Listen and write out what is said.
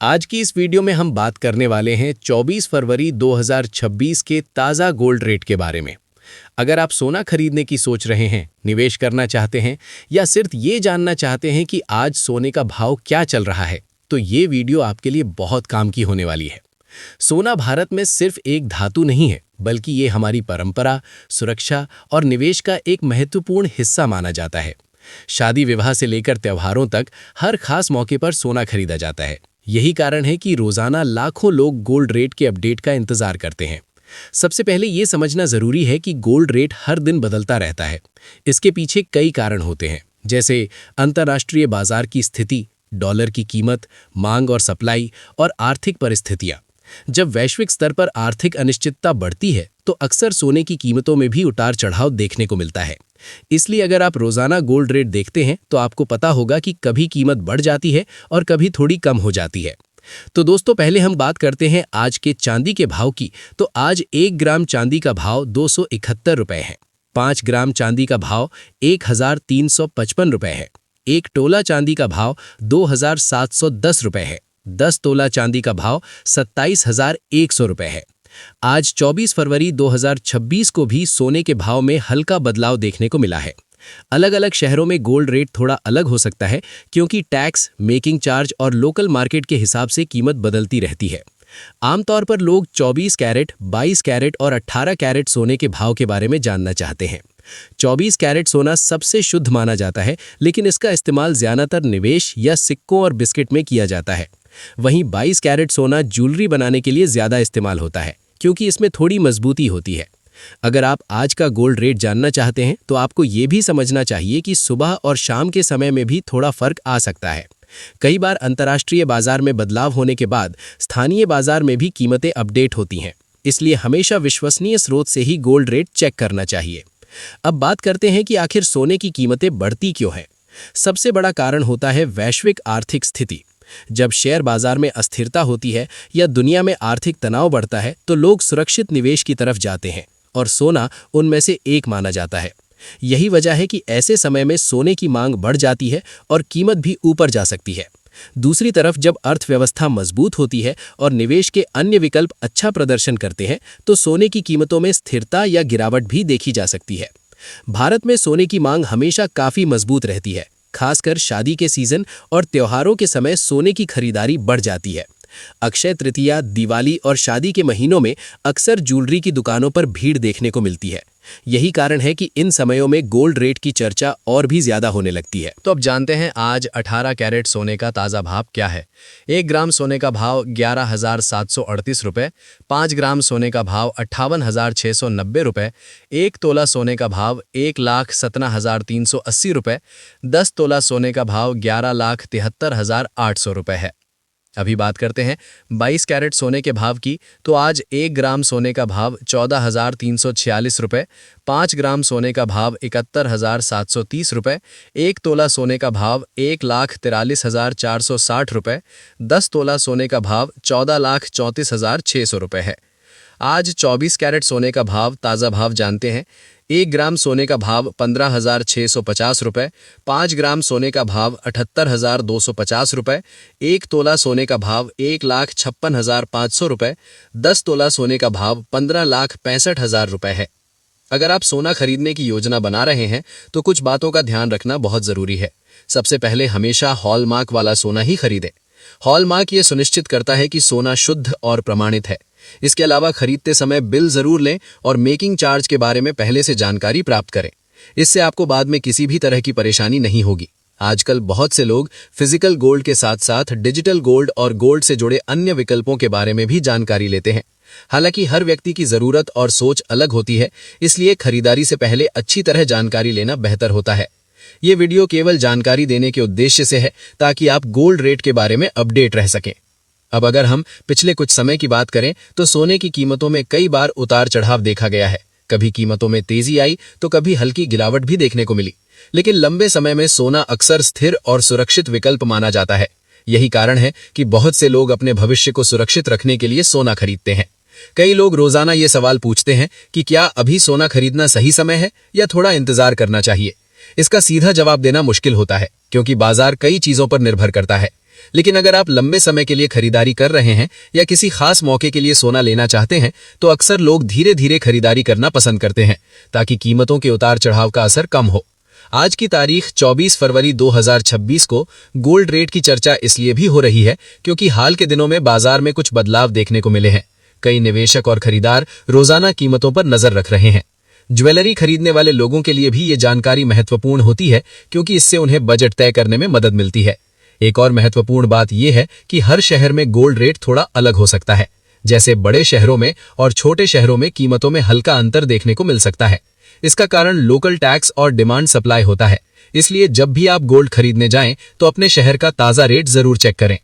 आज की इस वीडियो में हम बात करने वाले हैं 24 फरवरी 2026 के ताज़ा गोल्ड रेट के बारे में। अगर आप सोना खरीदने की सोच रहे हैं, निवेश करना चाहते हैं या सिर्फ ये जानना चाहते हैं कि आज सोने का भाव क्या चल रहा है, तो ये वीडियो आपके लिए बहुत काम की होने वाली है। सोना भारत में सिर्फ एक धातु नहीं है, बल्कि ये हमारी परंपरा, सुरक्षा और निवेश का एक महत्वपूर्ण हिस्सा माना जाता है। शादी विवाह से लेकर त्योहारों तक हर खास मौके पर सोना खरीदा जाता है। यही कारण है कि रोजाना लाखों लोग गोल्ड रेट के अपडेट का इंतजार करते हैं। सबसे पहले ये समझना जरूरी है कि गोल्ड रेट हर दिन बदलता रहता है। इसके पीछे कई कारण होते हैं, जैसे अंतर्राष्ट्रीय बाजार की स्थिति, डॉलर की कीमत, मांग और सप्लाई और आर्थिक परिस्थितियां। जब वैश्विक स्तर पर आर्थिक अनिश्चितता बढ़ती है, तो अक्सर सोने की कीमतों में भी उतार चढ़ाव देखने को मिलता है। इसलिए अगर आप रोजाना गोल्ड रेट देखते हैं, तो आपको पता होगा कि कभी कीमत बढ़ जाती है और कभी थोड़ी कम हो जाती है। तो दोस्तों, पहले हम बात करते हैं आज के चांदी के भाव की। तो आज 1 ग्राम चांदी का भाव 271 रुपए है। 5 ग्राम चांदी का भाव 1355 रुपए है। 1 तोला चांदी का भाव 2710 रुपए है। 10 तोला चांदी का भाव 27,100 रुपए है। आज 24 फरवरी 2026 को भी सोने के भाव में हल्का बदलाव देखने को मिला है। अलग अलग शहरों में गोल्ड रेट थोड़ा अलग हो सकता है, क्योंकि टैक्स, मेकिंग चार्ज और लोकल मार्केट के हिसाब से कीमत बदलती रहती है। आमतौर पर लोग 24 कैरेट, 22 कैरेट और 18 कैरेट सोने के भाव के बारे में जानना चाहते हैं। 24 कैरेट सोना सबसे शुद्ध माना जाता है, लेकिन इसका इस्तेमाल ज्यादातर निवेश या सिक्कों और बिस्किट में किया जाता है। वहीं 22 कैरेट सोना ज्वेलरी बनाने के लिए ज्यादा इस्तेमाल होता है, क्योंकि इसमें थोड़ी मजबूती होती है। अगर आप आज का गोल्ड रेट जानना चाहते हैं, तो आपको ये भी समझना चाहिए कि सुबह और शाम के समय में भी थोड़ा फर्क आ सकता है। कई बार अंतर्राष्ट्रीय बाजार में बदलाव होने के बाद स्थानीय बाजार में भी कीमतें अपडेट होती हैं। इसलिए हमेशा विश्वसनीय स्रोत से ही गोल्ड रेट चेक करना चाहिए। अब बात करते हैं कि आखिर सोने की कीमतें बढ़ती क्यों हैं। सबसे बड़ा कारण होता है वैश्विक आर्थिक स्थिति। जब शेयर बाजार में अस्थिरता होती है या दुनिया में आर्थिक तनाव बढ़ता है, तो लोग सुरक्षित निवेश की तरफ जाते हैं और सोना उनमें से एक माना जाता है। यही वजह है कि ऐसे समय में सोने की मांग बढ़ जाती है और कीमत भी ऊपर जा सकती है। दूसरी तरफ जब अर्थव्यवस्था मजबूत होती है और निवेश के अन्य विकल्प अच्छा प्रदर्शन करते हैं, तो सोने की कीमतों में स्थिरता या गिरावट भी देखी जा सकती है। भारत में सोने की मांग हमेशा काफी मजबूत रहती है। खासकर शादी के सीजन और त्योहारों के समय सोने की खरीदारी बढ़ जाती है। अक्षय तृतीया, दिवाली और शादी के महीनों में अक्सर ज्वेलरी की दुकानों पर भीड़ देखने को मिलती है। यही कारण है कि इन समयों में गोल्ड रेट की चर्चा और भी ज्यादा होने लगती है। तो अब जानते हैं आज 18 कैरेट सोने का ताज़ा भाव क्या है। 1 ग्राम सोने का भाव 11,738 रुपये, 5 ग्राम सोने का भाव 58,690 रुपये, 1 तोला सोने का भाव 1,17,380 रुपये, 10 तोला सोने का भाव 11,73,800 रुपये है। अभी बात करते हैं 22 कैरेट सोने के भाव की। तो आज 1 ग्राम सोने का भाव 14,346 रुपये, 5 ग्राम सोने का भाव 71,730 रुपये, 1 तोला सोने का भाव 1,43,460 रुपये, 10 तोला सोने का भाव 14,34,600 रुपये है। आज 24 कैरेट सोने का भाव ताज़ा भाव जानते हैं। 1 ग्राम सोने का भाव 15,650 रुपये, 5 ग्राम सोने का भाव 78,250 रुपये, 1 तोला सोने का भाव 1,56,500 रुपये, 10 तोला सोने का भाव 15,65,000 रुपये है। अगर आप सोना खरीदने की योजना बना रहे हैं, तो कुछ बातों का ध्यान रखना बहुत जरूरी है। सबसे पहले हमेशा हॉलमार्क वाला सोना ही खरीदें। हॉलमार्क ये सुनिश्चित करता है कि सोना शुद्ध और प्रमाणित है। इसके अलावा खरीदते समय बिल जरूर लें और मेकिंग चार्ज के बारे में पहले से जानकारी प्राप्त करें। इससे आपको बाद में किसी भी तरह की परेशानी नहीं होगी। आजकल बहुत से लोग फिजिकल गोल्ड के साथ साथ डिजिटल गोल्ड और गोल्ड से जुड़े अन्य विकल्पों के बारे में भी जानकारी लेते हैं। हालांकि हर व्यक्ति की जरूरत और सोच अलग होती है, इसलिए खरीदारी से पहले अच्छी तरह जानकारी लेना बेहतर होता है। ये वीडियो केवल जानकारी देने के उद्देश्य से है, ताकि आप गोल्ड रेट के बारे में अपडेट रह सकें। अब अगर हम पिछले कुछ समय की बात करें, तो सोने की कीमतों में कई बार उतार चढ़ाव देखा गया है। कभी कीमतों में तेजी आई, तो कभी हल्की गिरावट भी देखने को मिली। लेकिन लंबे समय में सोना अक्सर स्थिर और सुरक्षित विकल्प माना जाता है। यही कारण है कि बहुत से लोग अपने भविष्य को सुरक्षित रखने के लिए सोना खरीदते हैं। कई लोग रोजाना ये सवाल पूछते हैं कि क्या अभी सोना खरीदना सही समय है या थोड़ा इंतजार करना चाहिए। इसका सीधा जवाब देना मुश्किल होता है, क्योंकि बाजार कई चीजों पर निर्भर करता है। लेकिन अगर आप लंबे समय के लिए खरीदारी कर रहे हैं या किसी खास मौके के लिए सोना लेना चाहते हैं तो अक्सर लोग धीरे धीरे खरीदारी करना पसंद करते हैं ताकि कीमतों के उतार चढ़ाव का असर कम हो। आज की तारीख 24 फरवरी 2026 को गोल्ड रेट की चर्चा इसलिए भी हो रही है क्योंकि हाल के दिनों में बाजार में कुछ बदलाव देखने को मिले हैं। कई निवेशक और खरीदार रोजाना कीमतों पर नजर रख रहे हैं। ज्वेलरी खरीदने वाले लोगों के लिए भी ये जानकारी महत्वपूर्ण होती है क्योंकि इससे उन्हें बजट तय करने में मदद मिलती है। एक और महत्वपूर्ण बात यह है कि हर शहर में गोल्ड रेट थोड़ा अलग हो सकता है। जैसे बड़े शहरों में और छोटे शहरों में कीमतों में हल्का अंतर देखने को मिल सकता है। इसका कारण लोकल टैक्स और डिमांड सप्लाई होता है। इसलिए जब भी आप गोल्ड खरीदने जाएं तो अपने शहर का ताजा रेट जरूर चेक करें।